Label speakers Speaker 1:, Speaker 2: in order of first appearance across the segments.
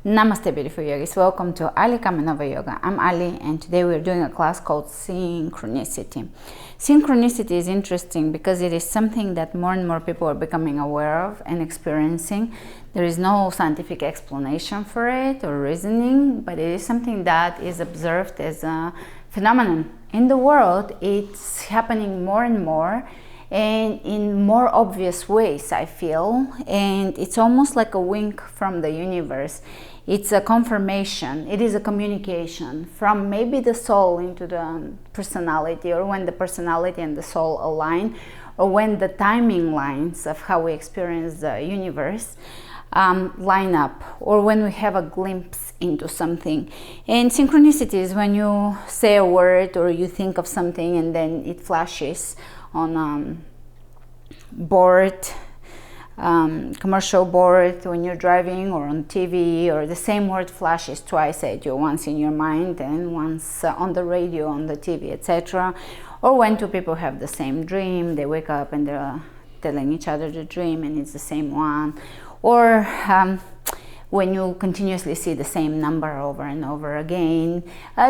Speaker 1: Namaste, beautiful yogis. Welcome to Ali Kamenova Yoga. I'm Ali, and today we're doing a class called Synchronicity. Synchronicity is interesting because it is something that more and more people are becoming aware of and experiencing. There is no scientific explanation for it or reasoning, but it is something that is observed as a phenomenon in the world. It's happening more and more, and in more obvious ways, I feel, and it's almost like a wink from the universe. It's a confirmation, it is a communication from maybe the soul into the personality, or when the personality and the soul align, or when the timing lines of how we experience the universe line up, or when we have a glimpse into something. And synchronicity is when you say a word or you think of something and then it flashes on board, commercial board, when you're driving, or on TV, or the same word flashes twice at you, once in your mind and once on the radio, on the TV, etc. Or when two people have the same dream, they wake up and they're telling each other the dream and it's the same one. Or when you continuously see the same number over and over again,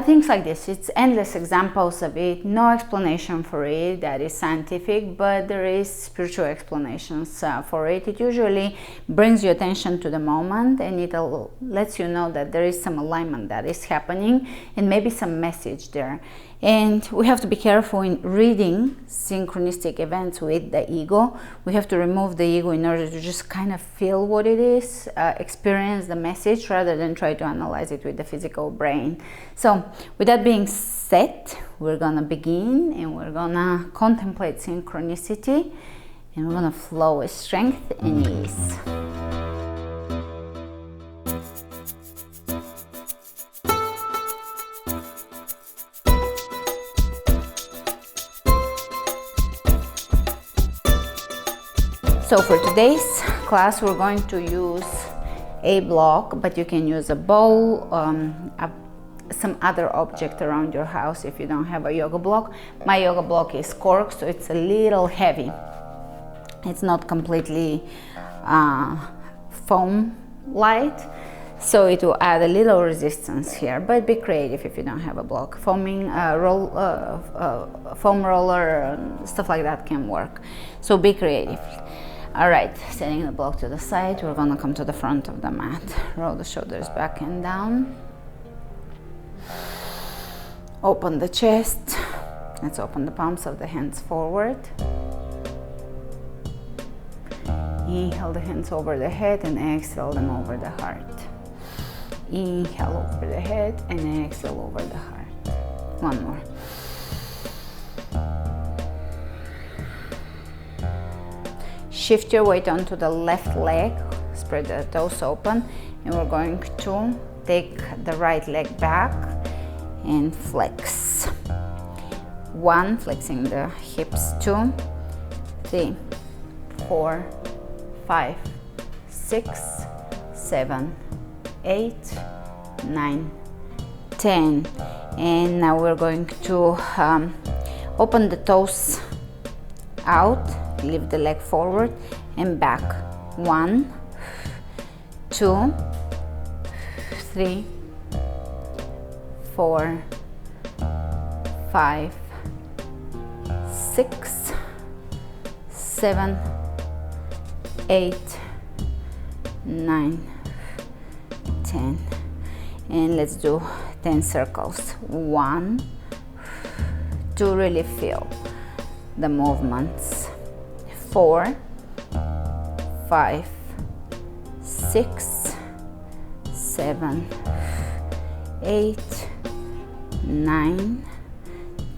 Speaker 1: things like this. It's endless examples of it, no explanation for it that is scientific, but there is spiritual explanations for it. It usually brings your attention to the moment, and it lets you know that there is some alignment that is happening and maybe some message there. And we have to be careful in reading synchronistic events with the ego. We have to remove the ego in order to just kind of feel what it is, experience the message, rather than try to analyze it with the physical brain. So with that being said, we're gonna begin, and we're gonna contemplate synchronicity, and we're gonna flow with strength and ease. So for today's class, we're going to use a block, but you can use a bowl, some other object around your house if you don't have a yoga block. My yoga block is cork, so it's a little heavy. It's not completely foam light, so it will add a little resistance here, but be creative if you don't have a block. Foam roller, stuff like that can work, so be creative. All right, setting the block to the side, we're gonna come to the front of the mat. Roll the shoulders back and down. Open the chest. Let's open the palms of the hands forward. Inhale the hands over the head and exhale them over the heart. Inhale over the head and exhale over the heart. One more. Shift your weight onto the left leg, spread the toes open, and we're going to take the right leg back and flex. 1, flexing the hips. 2, 3, 4, 5, 6, 7, 8, 9, 10. And now we're going to open the toes out. Lift the leg forward and back. 1, 2, 3, 4, 5, 6, 7, 8, 9, 10. And let's do 10 circles. 1, to really feel the movements. 4, 5, 6, 7, 8, 9,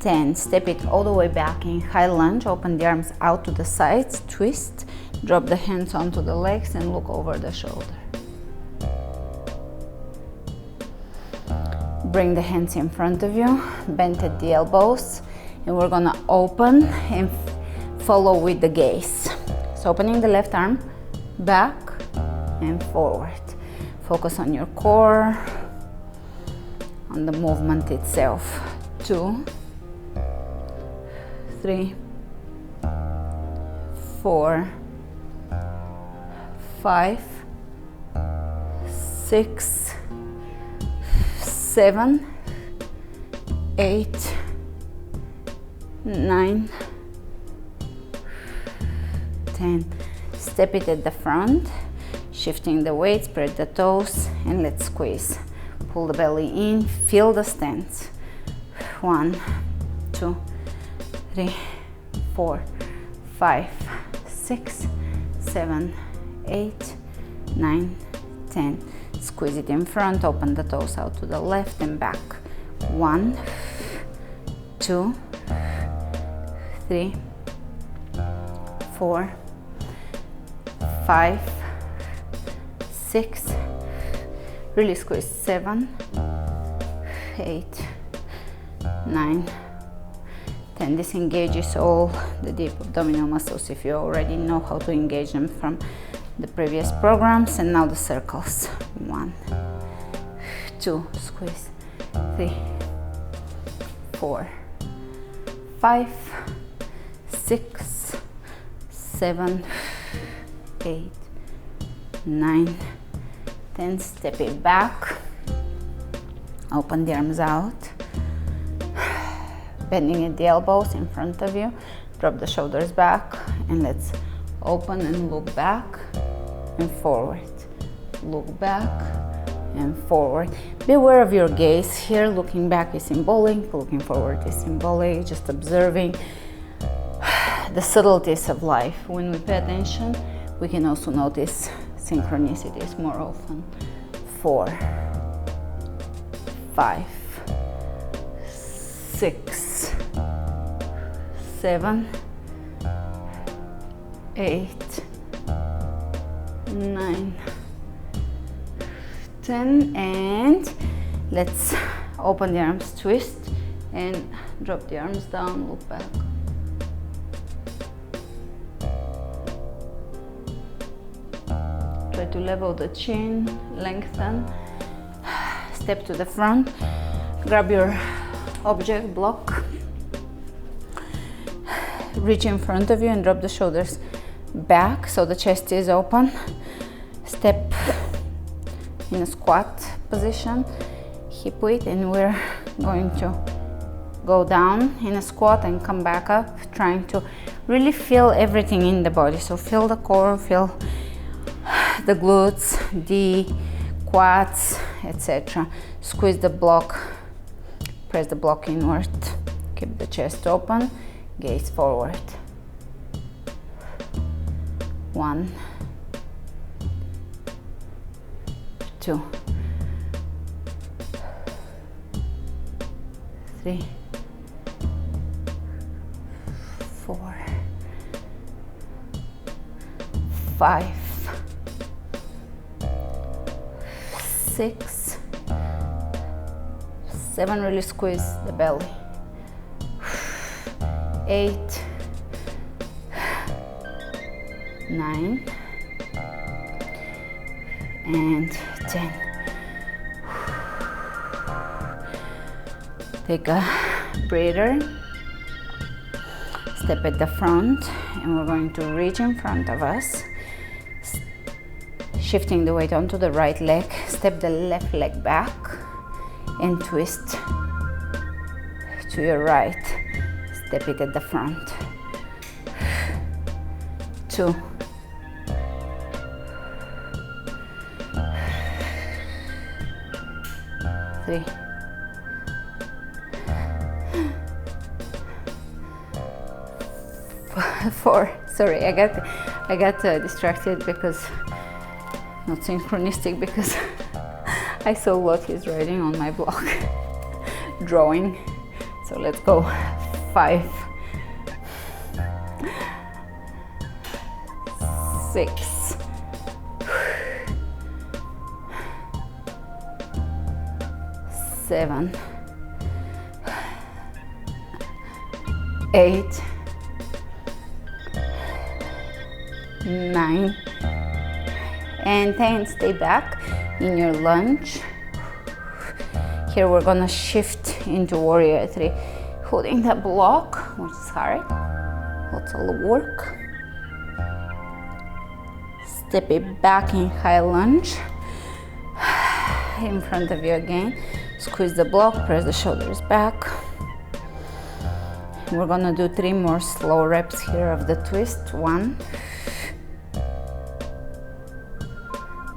Speaker 1: 10. Step it all the way back in high lunge. Open the arms out to the sides, twist, drop the hands onto the legs and look over the shoulder. Bring the hands in front of you, bend at the elbows, and we're gonna open and follow with the gaze. So opening the left arm, back and forward. Focus on your core, on the movement itself. 2, 3, 4, 5, 6, 7, 8, 9, 10. Step it at the front, shifting the weight, spread the toes, and let's squeeze. Pull the belly in, feel the stance. 1, 2, 3, 4, 5, 6, 7, 8, 9, 10. Squeeze it in front, open the toes out to the left and back. 1, 2, 3, 4, 5, 6, really squeeze. 7, 8, 9, 10. This engages all the deep abdominal muscles if you already know how to engage them from the previous programs. And now the circles. 1, 2, squeeze. 3, 4, 5, 6, 7, 8, 9, 10. Step it back, open the arms out, bending at the elbows in front of you, drop the shoulders back, and let's open and look back and forward, look back and forward. Be aware of your gaze here. Looking back is symbolic, looking forward is symbolic, just observing the subtleties of life. When we pay attention, we can also notice synchronicities more often. 4, 5, 6, 7, 8, 9, 10, and let's open the arms, twist, and drop the arms down, look back. Try to level the chin, lengthen, step to the front, grab your object, block, reach in front of you and drop the shoulders back so the chest is open. Step in a squat position, hip width, and we're going to go down in a squat and come back up, trying to really feel everything in the body. So feel the core, feel the glutes, the quads, etc. Squeeze the block, press the block inward, keep the chest open, gaze forward. 1, 2, 3, 4, 5, 6, 7, really squeeze the belly. 8, 9, and 10. Take a breather. Step at the front, and we're going to reach in front of us, shifting the weight onto the right leg. Step the left leg back and twist to your right. Step it at the front. 2, 3, 4. Sorry, I got distracted because not synchronistic, because I saw what he's writing on my blog, drawing. So let's go. 5, 6, 7, 8, 9, and 10. Stay back in your lunge. Here we're gonna shift into warrior 3, holding that block, which is hard, lots of work. Step it back in high lunge. in front of you again. Squeeze the block, press the shoulders back. We're gonna do 3 more slow reps here of the twist. 1,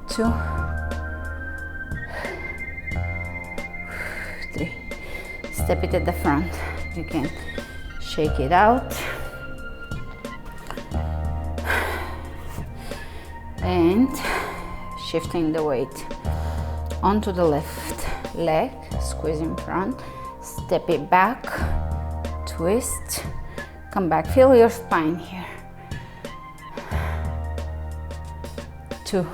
Speaker 1: 2, 3. Step it at the front. You can shake it out. And shifting the weight onto the left leg, squeeze in front, step it back, twist, come back, feel your spine here. 2,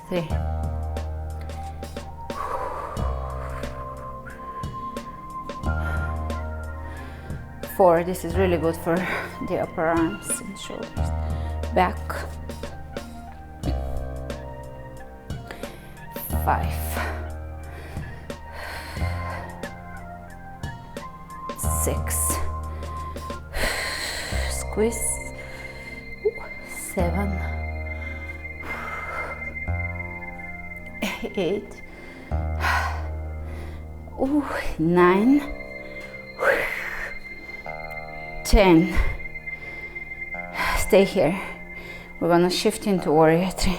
Speaker 1: 3, 4. This is really good for the upper arms and shoulders. Back. 5, 6, squeeze. 7, 8, 9, 10. Stay here. We're gonna shift into warrior 3.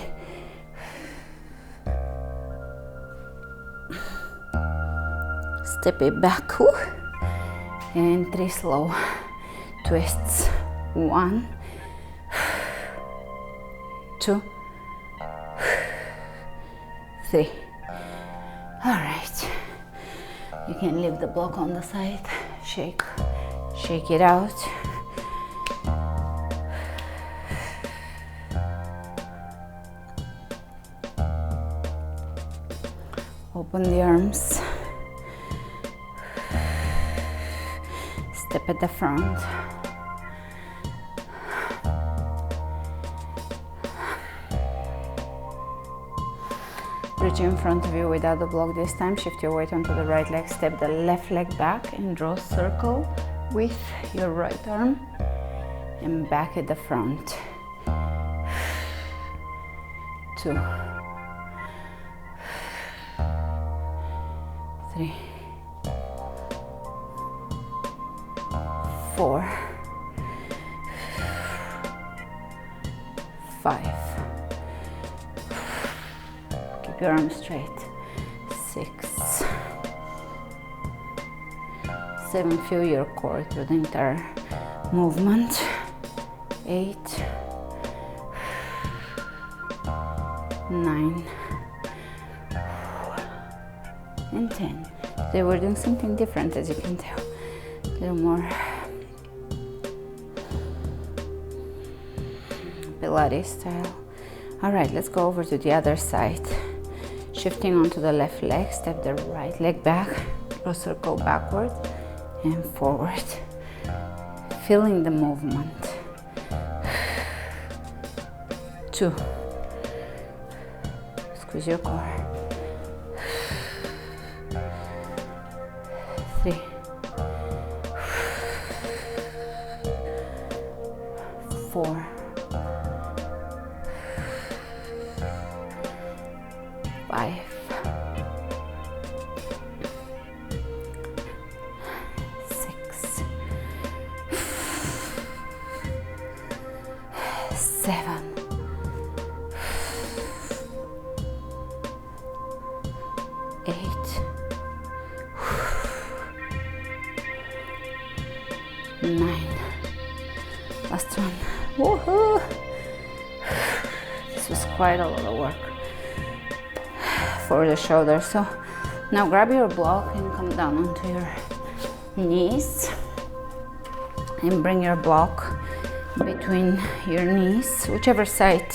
Speaker 1: Step it back. And 3 slow twists. 1, 2, 3. All right. You can leave the block on the side. Shake it out. Open the arms. Step at the front. Reach in front of you without the block this time. Shift your weight onto the right leg. Step the left leg back and draw a circle with your right arm and back at the front. 2, 3, 4, 5. Keep your arms straight. 6, 7. Feel your core through the entire movement. 8, 9, and 10. Today we're doing something different, as you can tell. A little more Pilates style. All right, let's go over to the other side. Shifting onto the left leg, step the right leg back, draw circle backward and forward. Feeling the movement. 2. Squeeze your core. 3, 4, 5, 6, 7, 8, 9. Last one. Woohoo! This was quite a lot of work for the shoulders. So now grab your block and come down onto your knees and bring your block between your knees, whichever side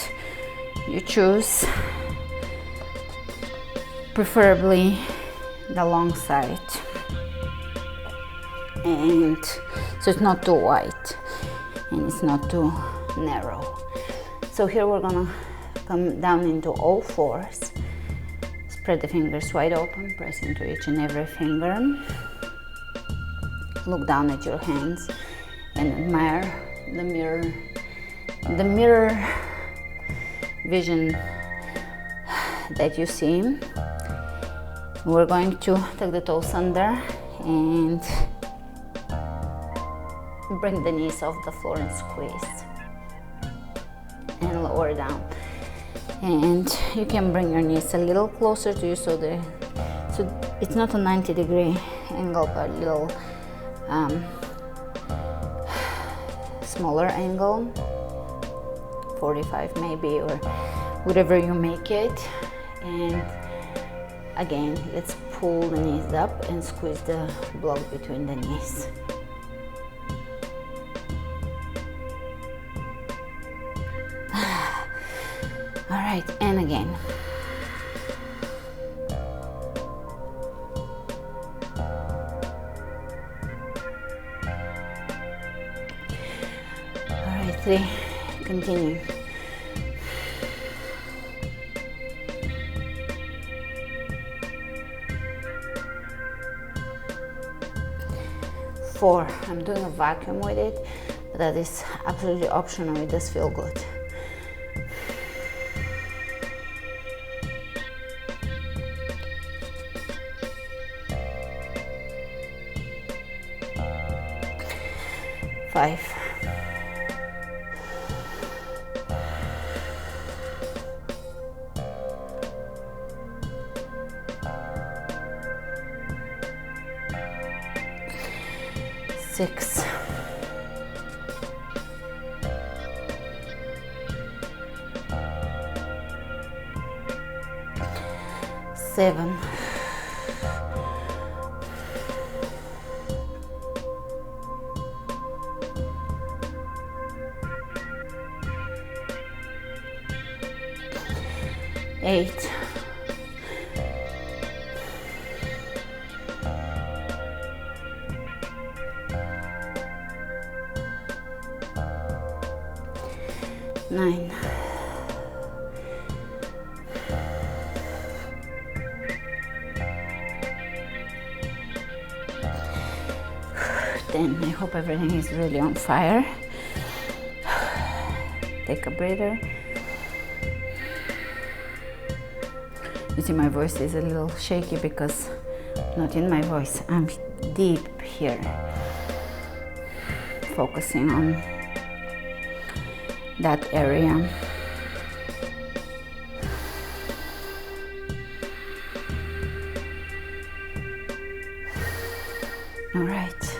Speaker 1: you choose, preferably the long side, and so it's not too wide and it's not too narrow. So here we're gonna come down into all fours. Spread the fingers wide open, press into each and every finger. Look down at your hands and admire the mirror vision that you see. We're going to take the toes under and bring the knees off the floor and squeeze and lower down. And you can bring your knees a little closer to you so it's not a 90-degree angle, but a little smaller angle, 45 maybe, or whatever you make it. And again, let's pull the knees up and squeeze the block between the knees. All right, and again. All right, 3, continue. 4, I'm doing a vacuum with it, but that is absolutely optional. It does feel good. 5, 6, 7, 8, 9, 10. I hope everything is really on fire. Take a breather. You see, my voice is a little shaky because not in my voice, I'm deep here, focusing on that area. All right,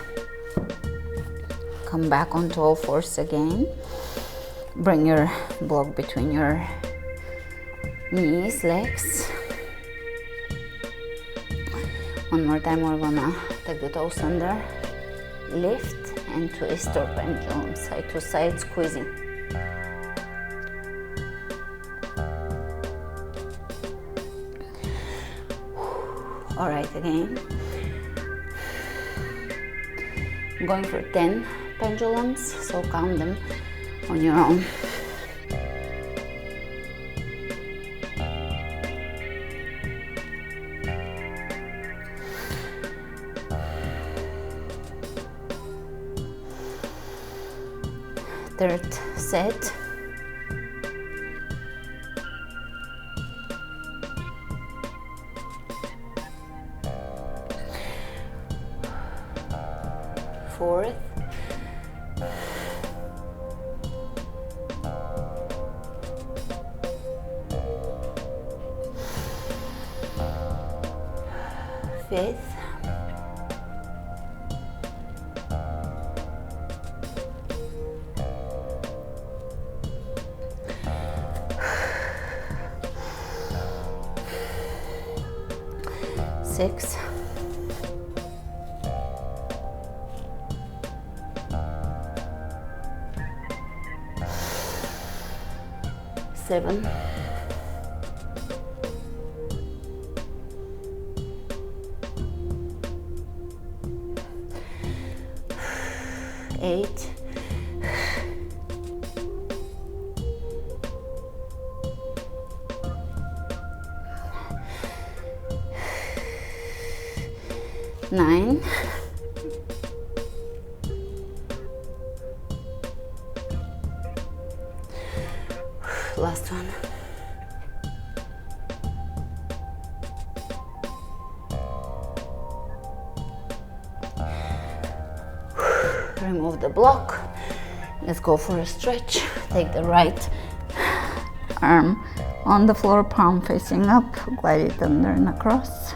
Speaker 1: come back onto all fours again. Bring your block between your knees, legs. One more time, we're gonna take the toes under, lift and twist or pendulum, side to side, squeezing. All right, again. I'm going for 10 pendulums, so count them on your own. Third set. Fourth. Fifth. Six. Seven. 8. 9. Last one. Remove the block. Let's go for a stretch. Take the right arm on the floor, palm facing up, glide it under and across.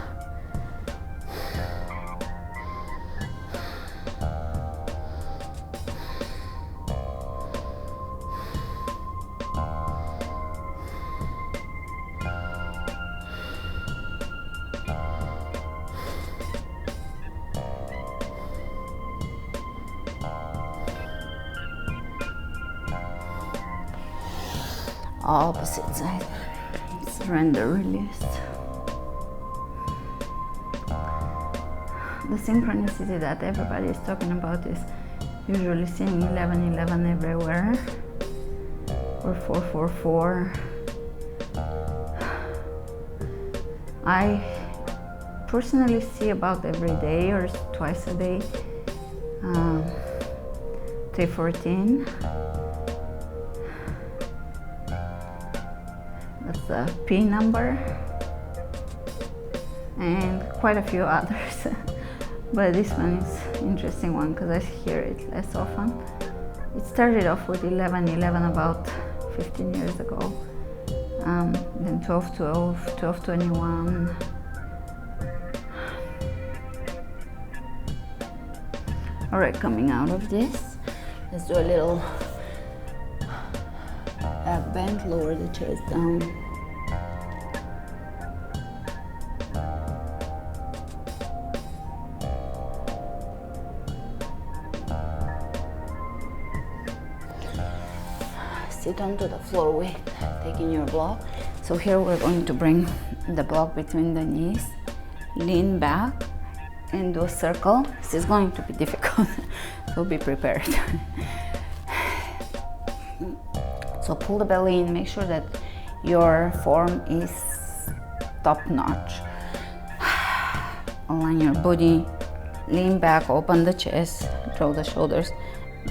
Speaker 1: Opposite side. Surrender, release. The synchronicity that everybody is talking about is usually seeing 1111 everywhere, or 444. I personally see about every day or twice a day 314. That's the P number, and quite a few others. But this one is an interesting one because I hear it less often. It started off with 1111 about 15 years ago, then 1212, 1221. All right, coming out of this, let's do a little back bend, lower the chest down. Sit onto the floor with taking your block. So here we're going to bring the block between the knees, lean back and do a circle. This is going to be difficult, so be prepared. So pull the belly in, make sure that your form is top notch. Align your body, lean back, open the chest, draw the shoulders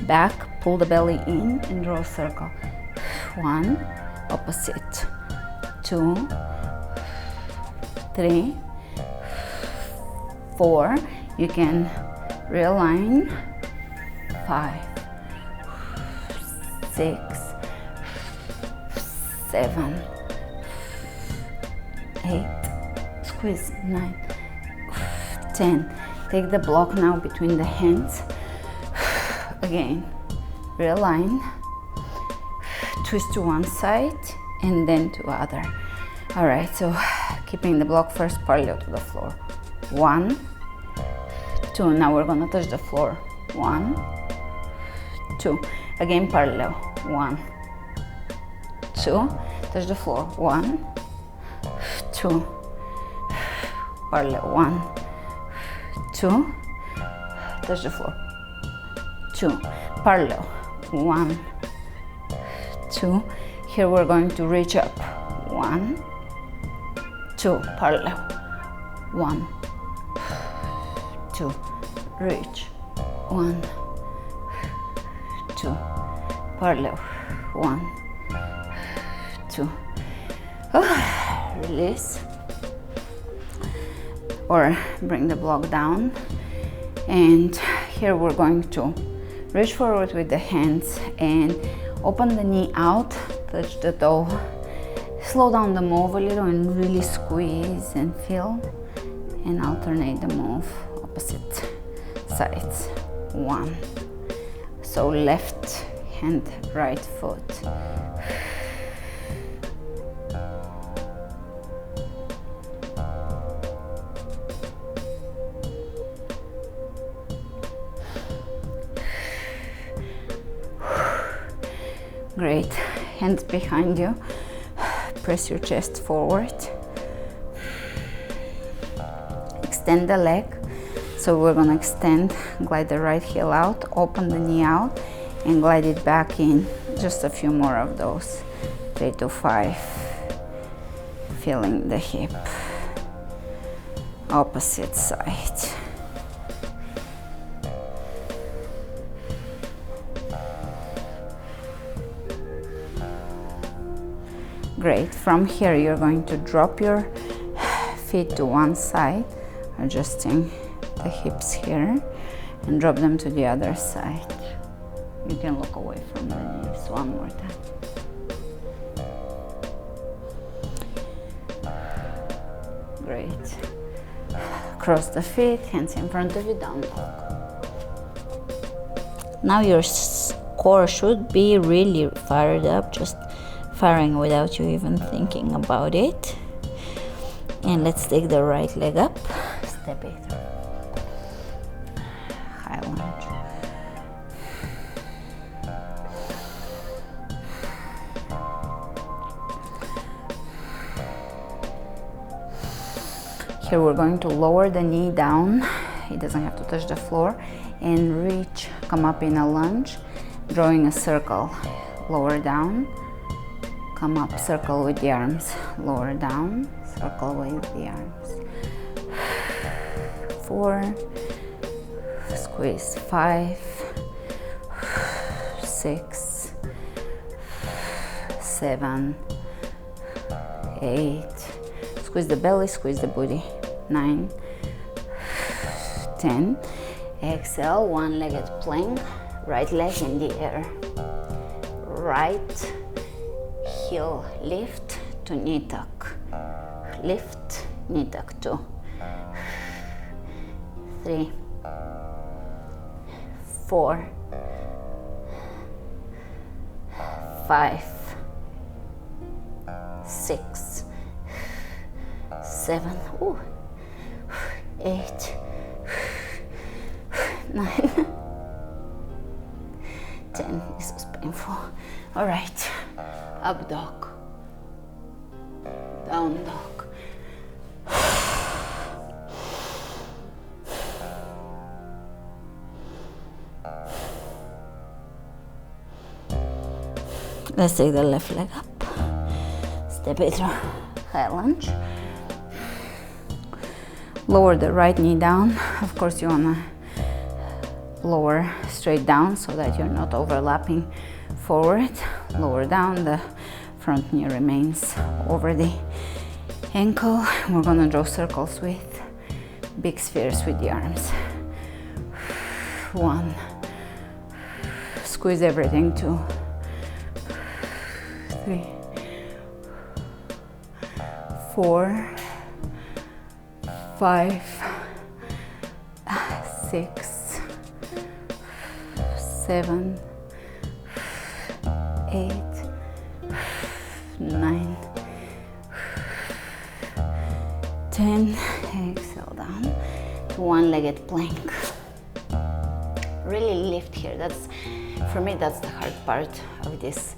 Speaker 1: back, pull the belly in and draw a circle. 1, opposite, 2, 3, 4. You can realign. 5, 6, 7, 8, squeeze, 9, 10. Take the block now between the hands. Again, realign, twist to one side and then to other. All right, so keeping the block first parallel to the floor. 1, 2. Now we're gonna touch the floor. 1, 2. Again parallel. 1, 2. Touch the floor. 1, 2. Parallel. 1, 2. Touch the floor. 2. Parallel. 1, 2. Here we're going to reach up. 1, 2. Parallel. 1, 2. Reach. 1, 2. Parallel. 1, 2. Release. Or bring the block down. And here we're going to reach forward with the hands and open the knee out, touch the toe, slow down the move a little and really squeeze and feel, and alternate the move, opposite sides. 1. So left hand, right foot. Great. Hands behind you. Press your chest forward. Extend the leg. So we're gonna extend, glide the right heel out, open the knee out, and glide it back in. Just a few more of those. 3 to 5. Feeling the hip. Opposite side. Great. From here, you're going to drop your feet to one side, adjusting the hips here, and drop them to the other side. You can look away from the knees one more time. Great. Cross the feet, hands in front of you, down dog. Now your core should be really fired up, just firing without you even thinking about it. And let's take the right leg up, step it through. High lunge. Here we're going to lower the knee down, it doesn't have to touch the floor, and reach, come up in a lunge, drawing a circle. Lower down, come up, circle with the arms, lower down, circle with the arms. 4, squeeze, 5, 6, 7, 8, squeeze the belly, squeeze the booty, 9, 10, exhale, one-legged plank, right leg in the air, right heel lift to knee tuck, lift, knee tuck, 2, 3, 4, 5, 6, 7, 8, 9, 10. This was painful. All right, up dog, down dog. Let's take the left leg up, step it through, high lunge. Lower the right knee down. Of course, you wanna lower straight down so that you're not overlapping forward. Lower down, the front knee remains over the ankle. We're gonna draw circles with big spheres with the arms. 1, squeeze everything, 2, 3, 4, 5, 6, 7, 8, 9, 10. Exhale down to one-legged plank. Really lift here. That's, for me, that's the hard part of this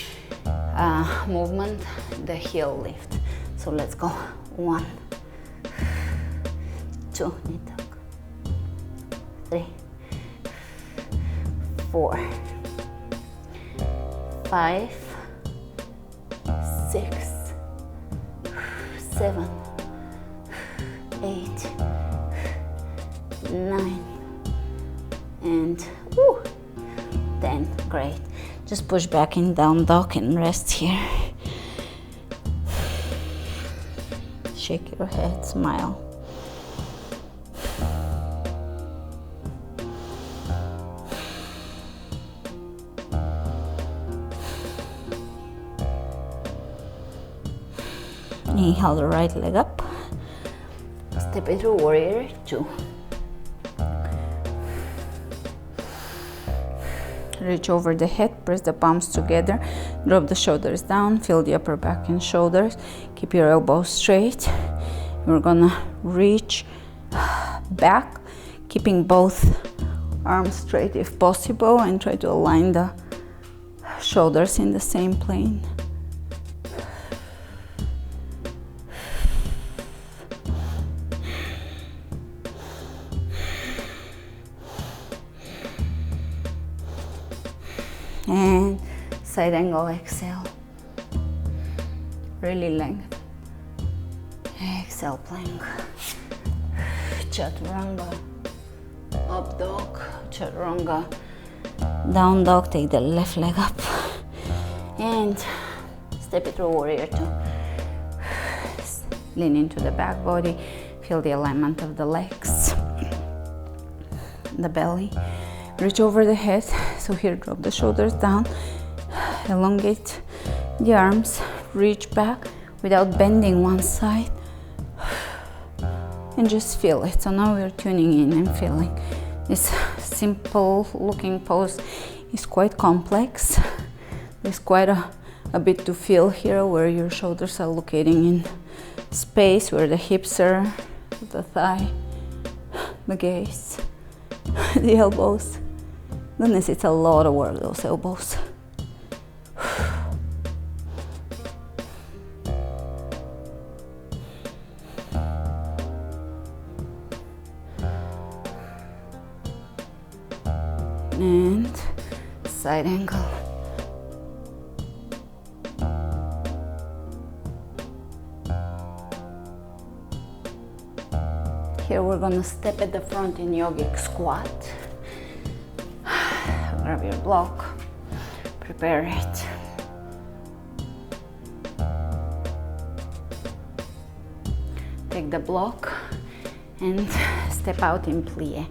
Speaker 1: movement, the heel lift. So let's go. 1, 2, knee tuck, 3, 4, 5, 6, 7, 8, 9, and 10. Great. Just push back in down dog and rest here. Shake your head, smile. Inhale the right leg up. Step it through warrior 2. Reach over the head, press the palms together, drop the shoulders down, feel the upper back and shoulders. Keep your elbows straight. We're gonna reach back, keeping both arms straight if possible, and try to align the shoulders in the same plane. And side angle exhale, really length. Exhale, plank, chaturanga, up dog, chaturanga, down dog. Take the left leg up and step it through warrior 2. lean into the back body, feel the alignment of the legs, the belly. Reach over the head. So here, drop the shoulders down, elongate the arms, reach back without bending one side, and just feel it. So now we're tuning in and feeling. This simple looking pose is quite complex. There's quite a bit to feel here, where your shoulders are locating in space, where the hips are, the thigh, the gaze, the elbows. Goodness, it's a lot of work, those elbows. And side angle. Here we're gonna step at the front in yogic squat. Grab your block, prepare it. Take the block and step out in plie.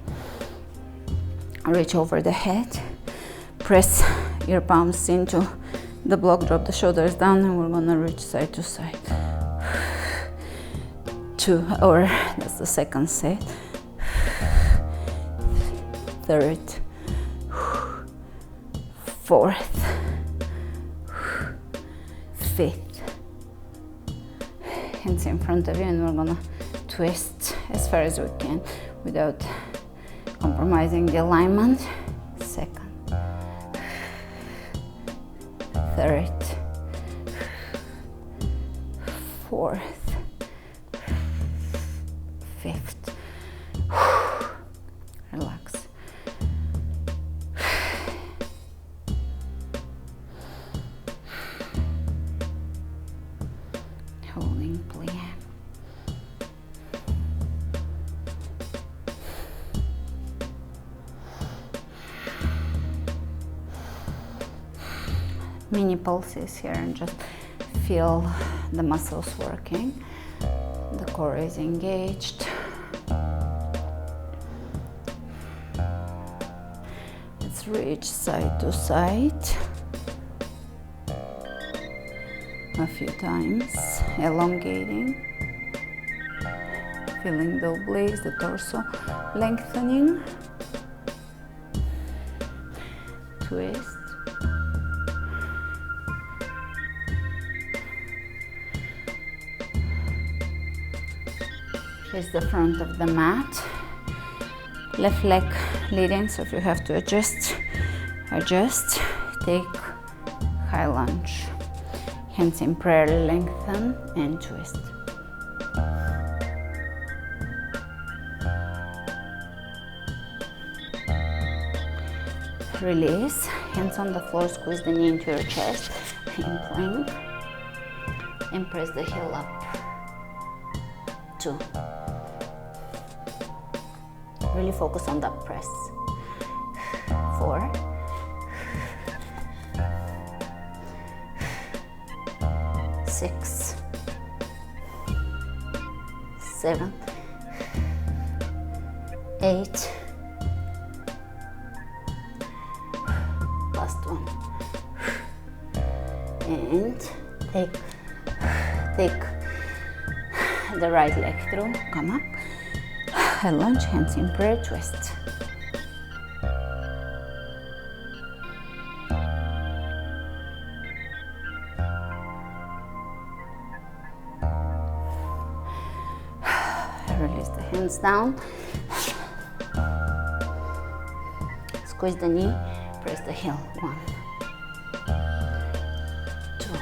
Speaker 1: Reach over the head, press your palms into the block, drop the shoulders down, and we're gonna reach side to side. Or that's the second set. Third, fourth, fifth. Hands in front of you, and we're gonna twist as far as we can without compromising the alignment. Second, third, fourth, fifth. Relax. Holding plie. Mini pulses here, and just feel the muscles working. The core is engaged. Let's reach side to side a few times, elongating, feeling the obliques, the torso lengthening. Twist. Is the front of the mat, left leg leading, so if you have to adjust, take high lunge. Hands in prayer, lengthen and twist. Release, hands on the floor, squeeze the knee into your chest, in plank, and press the heel up. 2. Really focus on that press. 4. 6. 7. 8. Last one. And take the right leg through, come up. And lunge, hands in prayer, twist. Release the hands down. Squeeze the knee, press the heel. 1, 2,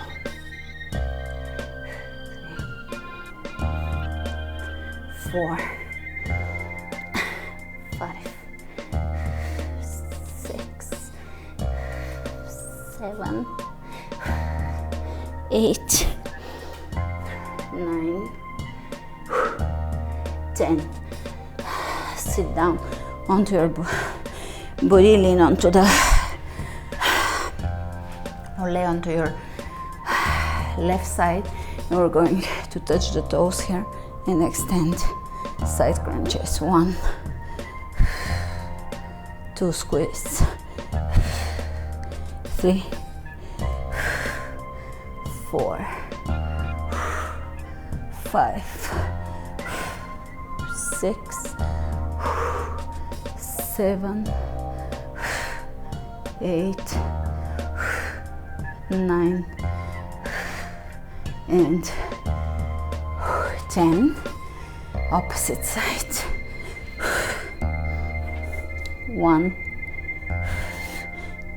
Speaker 1: 3, 4, 5, 6, 7, 8, 9, 10. Sit down onto your body, lean onto the, or lay onto your left side, And we're going to touch the toes here and extend side crunches. 1, 2, squeeze, 3, 4, 5, 6, 7, 8, 9, and 10. Opposite side. 1,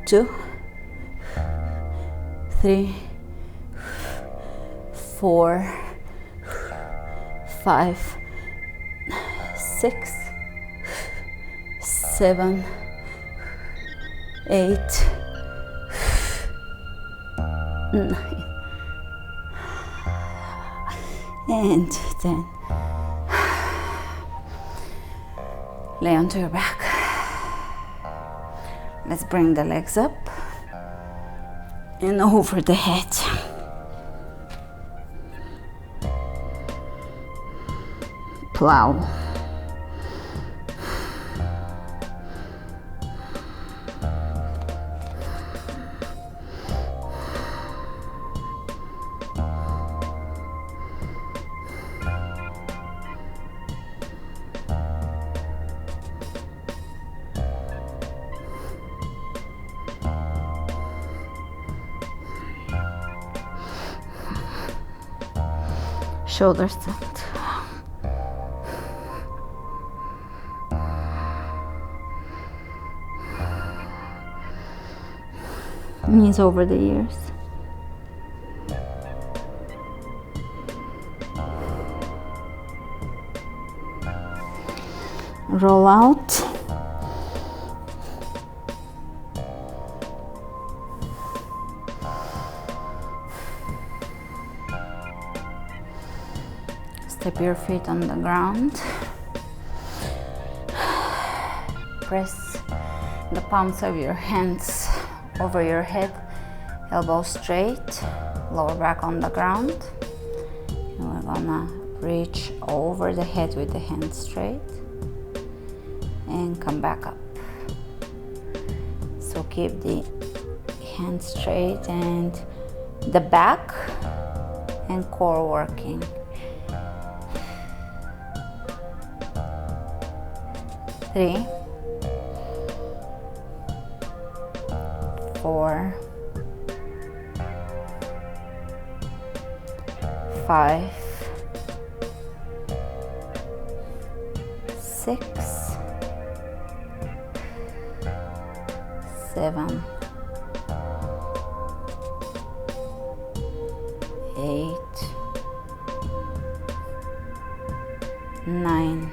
Speaker 1: 2, 3, 4, 5, 6, 7, 8, 9, and 10. Lay onto your back. Let's bring the legs up and over the head. Plow. Shoulder stand. Knees over the ears. Roll out. Step your feet on the ground. Press the palms of your hands over your head, elbows straight, lower back on the ground. And we're gonna reach over the head with the hands straight and come back up. So keep the hands straight and the back and core working. 3, 4, 5, 6, 7, 8, 9,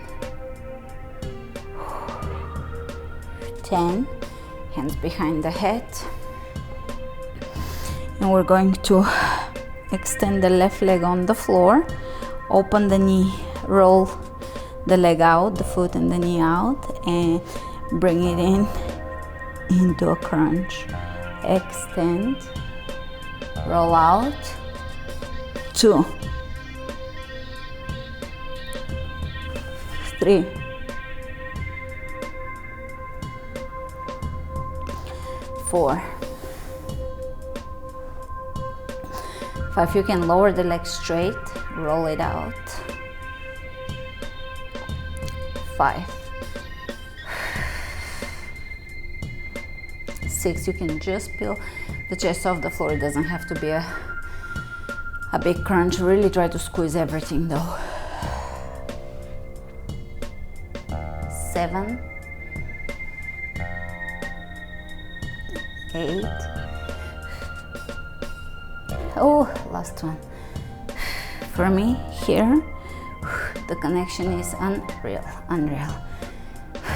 Speaker 1: 10. Hands behind the head. And we're going to extend the left leg on the floor, open the knee, roll the leg out, the foot and the knee out, and bring it in into a crunch. Extend, roll out, 2, 3, 4, 5. You can lower the leg straight, roll it out. 5, 6. You can just peel the chest off the floor. It doesn't have to be a big crunch. Really try to squeeze everything though. 7, 8. Oh, last one. For me, here, the connection is unreal.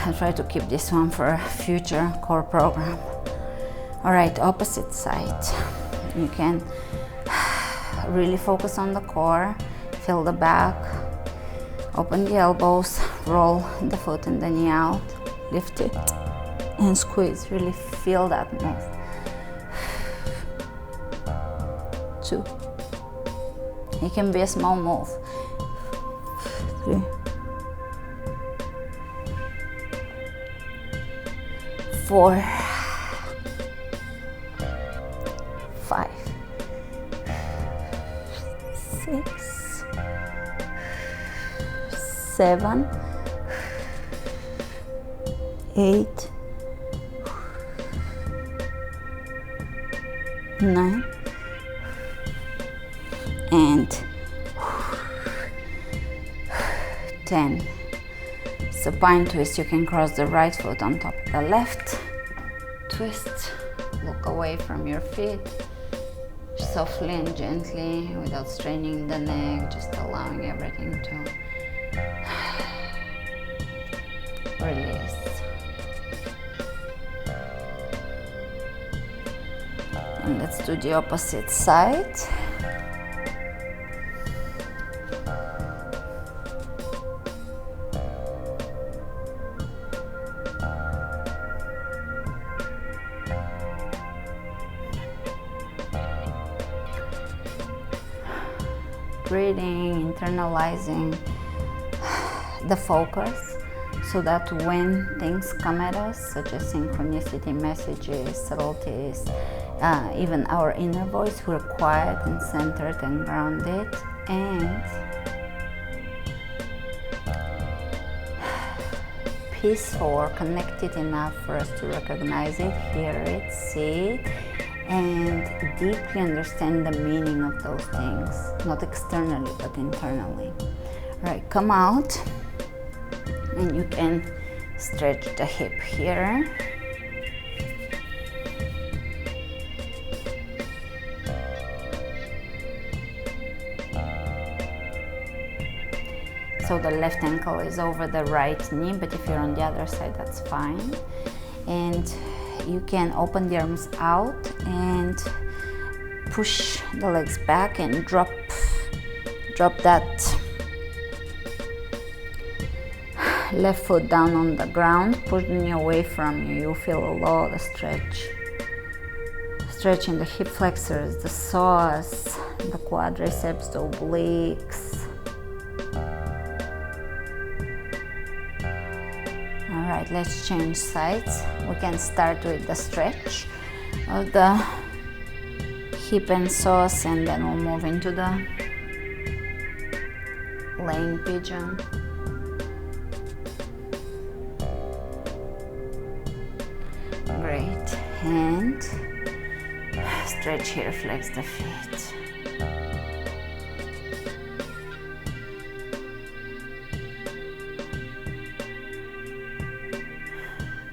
Speaker 1: I'll try to keep this one for a future core program. All right, opposite side. You can really focus on the core, feel the back, open the elbows, roll the foot and the knee out, lift it, and squeeze. Really feel that move. 2, It can be a small move. 3, 4, 5, 6, 7, 8, 9, and 10. Supine twist. You can cross the right foot on top of the left. Twist. Look away from your feet. Softly and gently, without straining the neck, just allowing everything to release. And let's do the opposite side. Breathing, internalizing the focus, so that when things come at us, such as synchronicity, messages, subtleties, even our inner voice, we're quiet and centered and grounded, and peaceful or connected enough for us to recognize it, hear it, see it, and deeply understand the meaning of those things, not externally but internally. All right, come out, and you can stretch the hip here. So the left ankle is over the right knee, but if you're on the other side, that's fine. And you can open the arms out and push the legs back and drop that left foot down on the ground, push the knee away from you. You'll feel a lot of stretch. Stretching the hip flexors, the psoas, the quadriceps, the obliques. Alright, let's change sides. We can start with the stretch of the hip and psoas, and then we'll move into the laying pigeon. Great. And stretch here, flex the feet.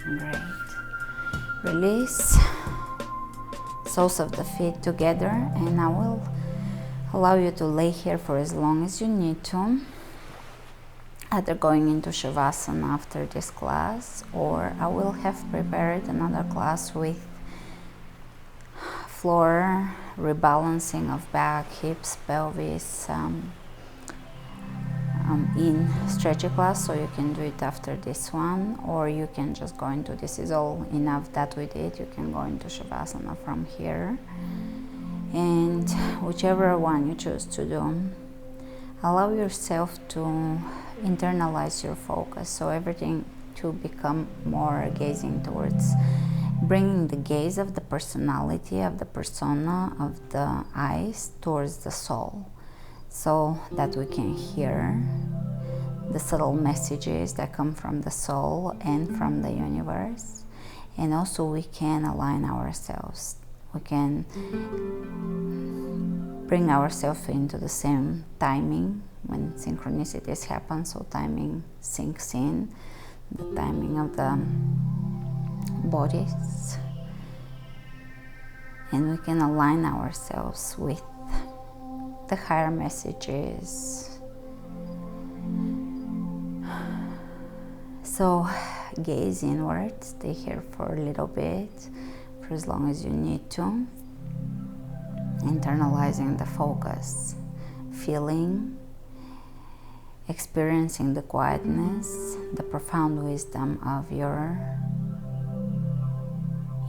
Speaker 1: Great. Release soles of the feet together, and I will allow you to lay here for as long as you need to, either going into Shavasana after this class, or I will have prepared another class with floor rebalancing of back, hips, pelvis, in stretchy class, so you can do it after this one, or you can just go into, this is all enough that we did, you can go into Shavasana from here, and whichever one you choose to do, allow yourself to internalize your focus, so everything to become more gazing towards, bringing the gaze of the personality, of the persona, of the eyes towards the soul, so that we can hear the subtle messages that come from the soul and from the universe. And also we can align ourselves. We can bring ourselves into the same timing when synchronicities happen, so timing sinks in, the timing of the bodies. And we can align ourselves with the higher messages. So gaze inward, stay here for a little bit, for as long as you need to, internalizing the focus, feeling, experiencing the quietness, the profound wisdom of your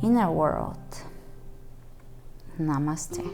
Speaker 1: inner world. Namaste.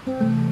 Speaker 1: you.